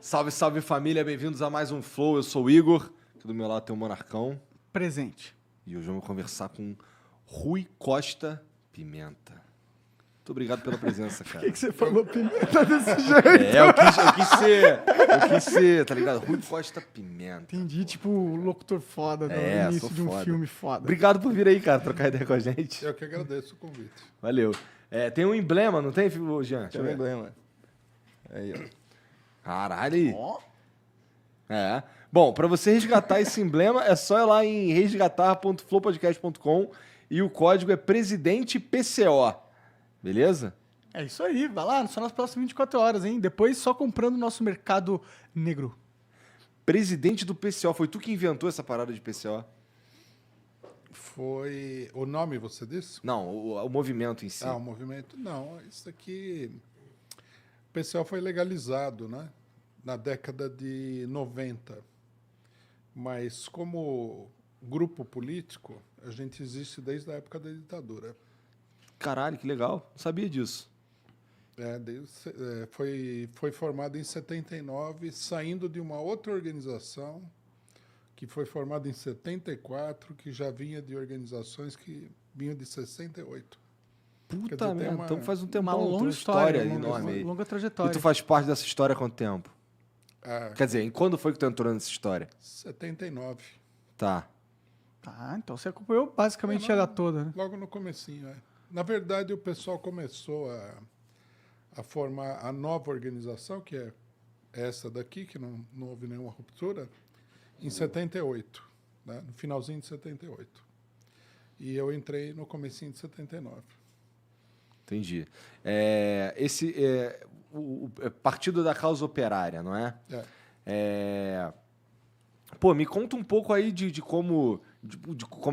Salve, salve família, bem-vindos a mais um Flow. Eu sou o Igor, aqui do meu lado tem o Monarcão. Presente. E hoje vamos conversar com Rui Costa Pimenta. Muito obrigado pela presença, cara. Por que você falou pimenta desse jeito? Eu quis ser, tá ligado? Rui Costa Pimenta. Entendi, tipo o locutor foda do sou início de um foda. filme foda. Obrigado por vir aí, cara, trocar ideia com a gente. Eu que agradeço o convite. Valeu. Tem um emblema, não tem, Jean? Tem um emblema. Aí, ó. Caralho. Aí. Bom, pra você resgatar esse emblema, é só ir lá em resgatar.flowpodcast.com e o código é PresidentePCO. Beleza? É isso aí, vai lá, só nas próximas 24 horas, hein? Depois só comprando o nosso mercado negro. Presidente do PCO. Foi tu que inventou essa parada de PCO? Foi o nome, você disse? Não, o movimento em si. O movimento. Não, isso aqui... O PCO foi legalizado, né? Na década de 90. Mas como grupo político, a gente existe desde a época da ditadura. Caralho, que legal. Não sabia disso. Foi formado em 79, saindo de uma outra organização que foi formada em 74, que já vinha de organizações que vinham de 68. Puta merda, então faz um tempão. Uma longa história história, enorme aí. longa E trajetória. tu faz parte dessa história há quanto tempo? Quer dizer, quando foi que tu entrou nessa história? 79. Tá. Tá, então você acompanhou basicamente ela toda, né? Logo no comecinho, Na verdade, o pessoal começou a formar a nova organização, que é essa daqui, que não houve nenhuma ruptura, em 78, né? No finalzinho de 78. E eu entrei no comecinho de 79. Entendi. Esse é o Partido da Causa Operária, não é? Pô, me conta um pouco aí de como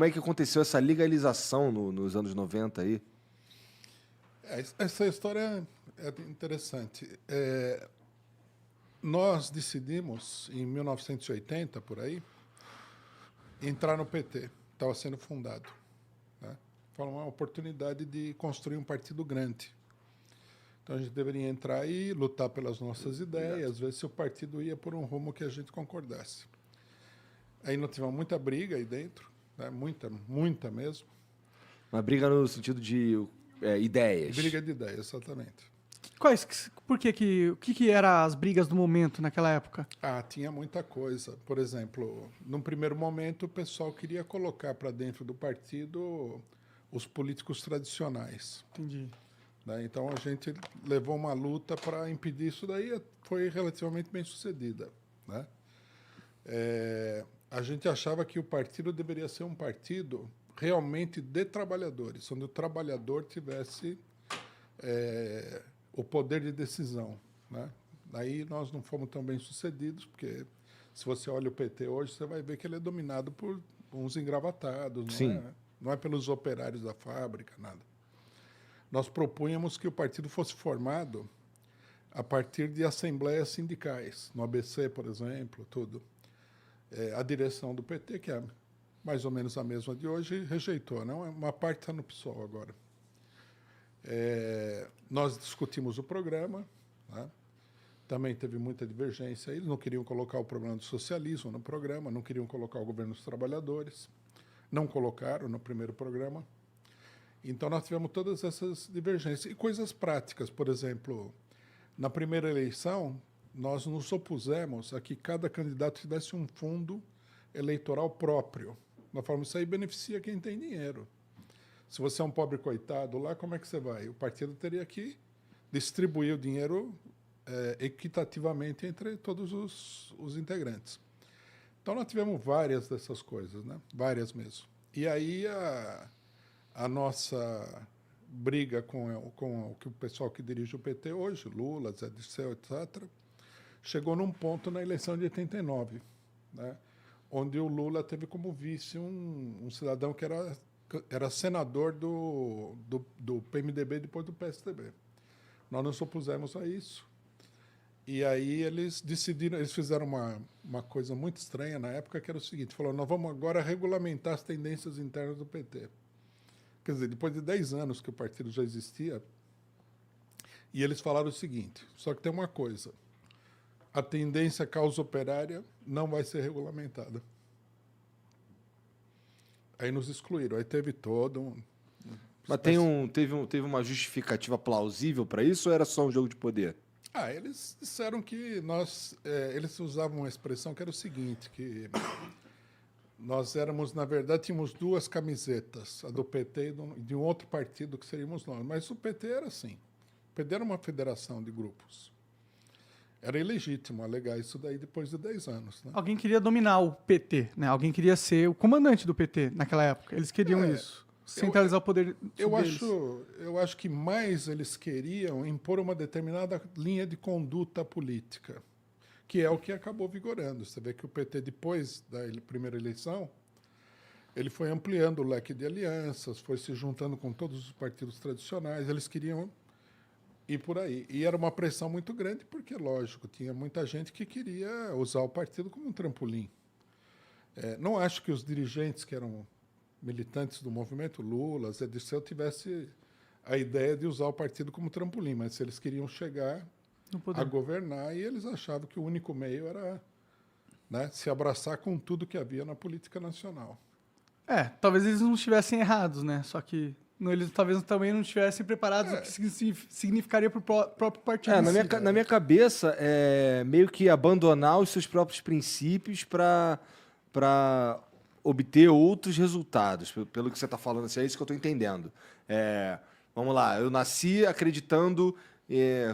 é que aconteceu essa legalização nos anos 90 aí. Essa história é interessante. Nós decidimos, em 1980, por aí, entrar no PT. Estava sendo fundado. Né? Foi uma oportunidade de construir um partido grande. Então a gente deveria entrar e lutar pelas nossas ideias, ver se o partido ia por um rumo que a gente concordasse. Aí nós tivemos muita briga aí dentro, né? Muita mesmo. Uma briga no sentido de ideias. Briga de ideias, exatamente. O que eram as brigas do momento naquela época? Tinha muita coisa. Por exemplo, num primeiro momento o pessoal queria colocar para dentro do partido os políticos tradicionais. Entendi. Né? Então a gente levou uma luta para impedir isso daí, foi relativamente bem sucedida. Né? A gente achava que o partido deveria ser um partido realmente de trabalhadores, onde o trabalhador tivesse o poder de decisão. Né? Daí nós não fomos tão bem sucedidos, porque se você olha o PT hoje, você vai ver que ele é dominado por uns engravatados, Sim. Não é pelos operários da fábrica, nada. Nós propunhamos que o partido fosse formado a partir de assembleias sindicais, no ABC, por exemplo, tudo. A direção do PT, que é mais ou menos a mesma de hoje, rejeitou. Não? Uma parte está no PSOL agora. Nós discutimos o programa, né? Também teve muita divergência. Eles não queriam colocar o problema do socialismo no programa, não queriam colocar o governo dos trabalhadores, não colocaram no primeiro programa. Então nós tivemos todas essas divergências. E coisas práticas, por exemplo, na primeira eleição, nós nos opusemos a que cada candidato tivesse um fundo eleitoral próprio. Nós falamos, isso aí beneficia quem tem dinheiro. Se você é um pobre coitado lá, como é que você vai? O partido teria que distribuir o dinheiro equitativamente entre todos os integrantes. Então nós tivemos várias dessas coisas, né? Várias mesmo. E aí a nossa briga com o pessoal que dirige o PT hoje, Lula, Zé Dirceu, etc., chegou num ponto na eleição de 89, né? Onde o Lula teve como vice um cidadão que era senador do PMDB depois do PSDB. Nós nos opusemos a isso. E aí eles fizeram uma coisa muito estranha na época, que era o seguinte, falaram, nós vamos agora regulamentar as tendências internas do PT. Quer dizer, depois de 10 anos que o partido já existia, e eles falaram o seguinte, só que tem uma coisa, a tendência à causa operária não vai ser regulamentada. Aí nos excluíram. Aí teve todo um... Mas teve uma justificativa plausível para isso ou era só um jogo de poder? Eles disseram que eles usavam uma expressão que era o seguinte, que nós éramos, na verdade, tínhamos duas camisetas, a do PT e de um outro partido que seríamos nós. Mas o PT era assim. O PT era uma federação de grupos. Era ilegítimo alegar isso daí depois de 10 anos. Né? Alguém queria dominar o PT, né? Alguém queria ser o comandante do PT naquela época. Eles queriam isso. Centralizar o poder sobre eles. Eu acho que mais eles queriam impor uma determinada linha de conduta política, que é o que acabou vigorando. Você vê que o PT, depois da primeira eleição, ele foi ampliando o leque de alianças, foi se juntando com todos os partidos tradicionais, eles queriam ir por aí. E era uma pressão muito grande, porque, lógico, tinha muita gente que queria usar o partido como um trampolim. Não acho que os dirigentes que eram militantes do movimento Lula, Zé Dirceu, tivesse a ideia de usar o partido como trampolim, mas eles queriam chegar a governar e eles achavam que o único meio era, né, se abraçar com tudo que havia na política nacional. Talvez eles não estivessem errados, né? Só que eles talvez também não estivessem preparados o que significaria para o próprio partido. Na minha cabeça, é meio que abandonar os seus próprios princípios para obter outros resultados. Pelo que você está falando, assim, é isso que eu estou entendendo. Vamos lá, eu nasci acreditando,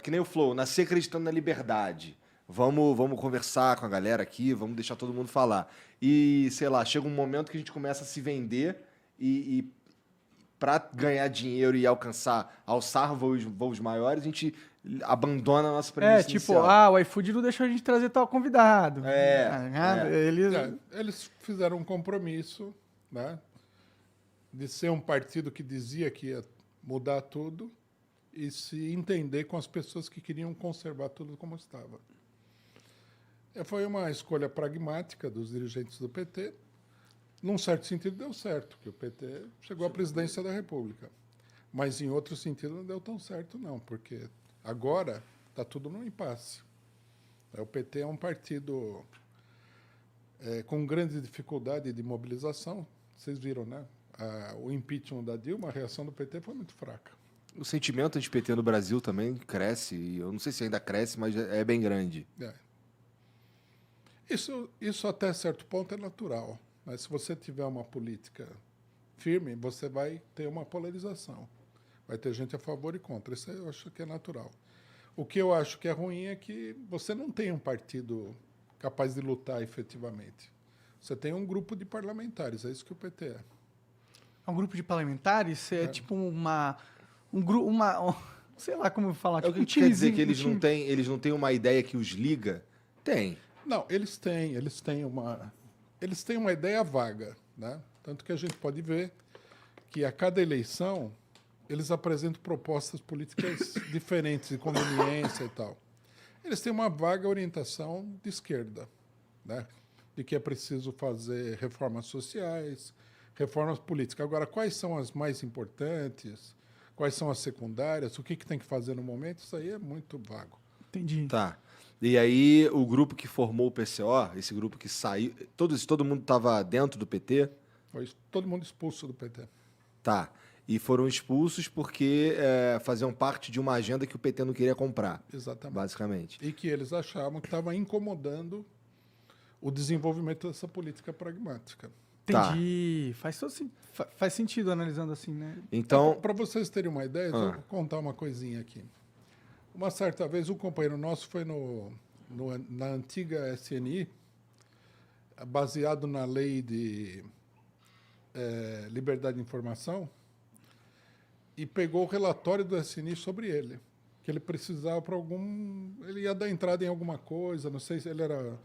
que nem o Flow, nasci acreditando na liberdade. Vamos conversar com a galera aqui, vamos deixar todo mundo falar. E, sei lá, chega um momento que a gente começa a se vender e para ganhar dinheiro e alçar voos maiores, a gente abandona a nossa premissa inicial. O iFood não deixou a gente trazer tal convidado. Eles fizeram um compromisso, né, de ser um partido que dizia que ia mudar tudo e se entender com as pessoas que queriam conservar tudo como estava. Foi uma escolha pragmática dos dirigentes do PT. Num certo sentido, deu certo, porque o PT chegou à presidência da República. Mas, em outro sentido, não deu tão certo, não, porque agora está tudo no impasse. O PT é um partido com grande dificuldade de mobilização. Vocês viram, né? O impeachment da Dilma, a reação do PT foi muito fraca. O sentimento anti-PT no Brasil também cresce, e eu não sei se ainda cresce, mas é bem grande. Isso até certo ponto é natural. Mas se você tiver uma política firme, você vai ter uma polarização. Vai ter gente a favor e contra. Isso eu acho que é natural. O que eu acho que é ruim é que você não tem um partido capaz de lutar efetivamente. Você tem um grupo de parlamentares, é isso que o PT é. Um grupo de parlamentares é tipo sei lá como falar. É o que quer dizer que eles não têm uma ideia que os liga? Tem. Não, eles têm uma ideia vaga, né? Tanto que a gente pode ver que a cada eleição eles apresentam propostas políticas diferentes, de conveniência e tal. Eles têm uma vaga orientação de esquerda, né? De que é preciso fazer reformas sociais, reformas políticas. Agora, quais são as mais importantes? Quais são as secundárias? O que tem que fazer no momento? Isso aí é muito vago. Entendi. Tá. E aí, o grupo que formou o PCO, esse grupo que saiu... Todo mundo estava dentro do PT? Foi todo mundo expulso do PT. Tá. E foram expulsos porque faziam parte de uma agenda que o PT não queria comprar. Exatamente. Basicamente. E que eles achavam que estava incomodando o desenvolvimento dessa política pragmática. Entendi. Tá. Faz sentido analisando assim, né? Então... Para vocês terem uma ideia, eu vou contar uma coisinha aqui. Uma certa vez, um companheiro nosso foi na antiga SNI, baseado na lei de liberdade de informação, e pegou o relatório do SNI sobre ele, que ele precisava para ele ia dar entrada em alguma coisa, não sei se ele era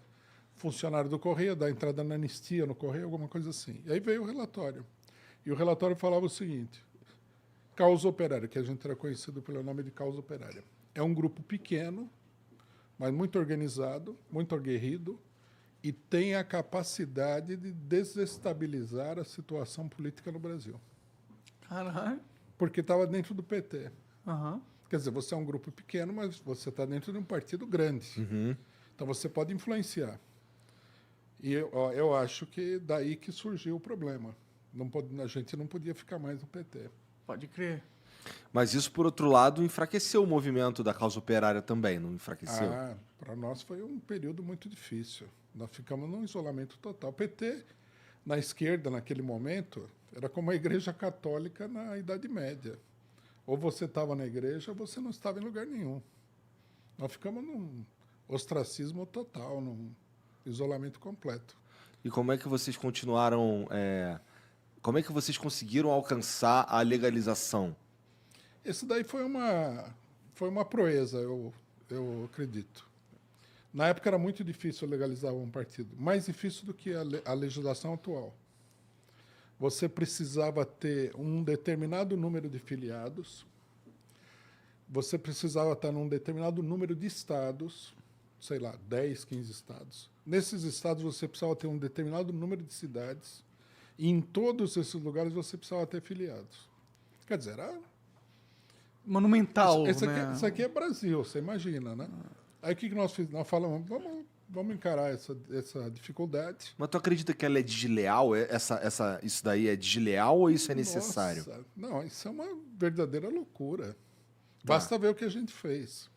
funcionário do Correio, dar entrada na anistia no Correio, alguma coisa assim. E aí veio o relatório. E o relatório falava o seguinte: Causa Operária, que a gente era conhecido pelo nome de Causa Operária. É um grupo pequeno, mas muito organizado, muito aguerrido, e tem a capacidade de desestabilizar a situação política no Brasil. Caralho. Porque estava dentro do PT. Uhum. Quer dizer, você é um grupo pequeno, mas você está dentro de um partido grande. Uhum. Então você pode influenciar. E eu acho que daí que surgiu o problema. A gente não podia ficar mais no PT. Pode crer. Mas isso, por outro lado, enfraqueceu o movimento da causa operária também, não enfraqueceu? Para nós foi um período muito difícil. Nós ficamos num isolamento total. O PT, na esquerda, naquele momento, era como a Igreja Católica na Idade Média. Ou você estava na igreja ou você não estava em lugar nenhum. Nós ficamos num ostracismo total, num isolamento completo. E como é que vocês continuaram... Como é que vocês conseguiram alcançar a legalização? Isso daí foi uma proeza, eu acredito. Na época era muito difícil legalizar um partido, mais difícil do que a legislação atual. Você precisava ter um determinado número de filiados, você precisava estar num determinado número de estados, sei lá, 10, 15 estados. Nesses estados você precisava ter um determinado número de cidades, e em todos esses lugares você precisava ter filiados. Quer dizer, era... Monumental, Isso né? aqui é Brasil, você imagina, né? Aí o que nós fizemos? Nós falamos, vamos encarar essa dificuldade. Mas tu acredita que ela é desleal? Isso daí é desleal ou isso é necessário? Nossa, não, isso é uma verdadeira loucura. Basta ver o que a gente fez.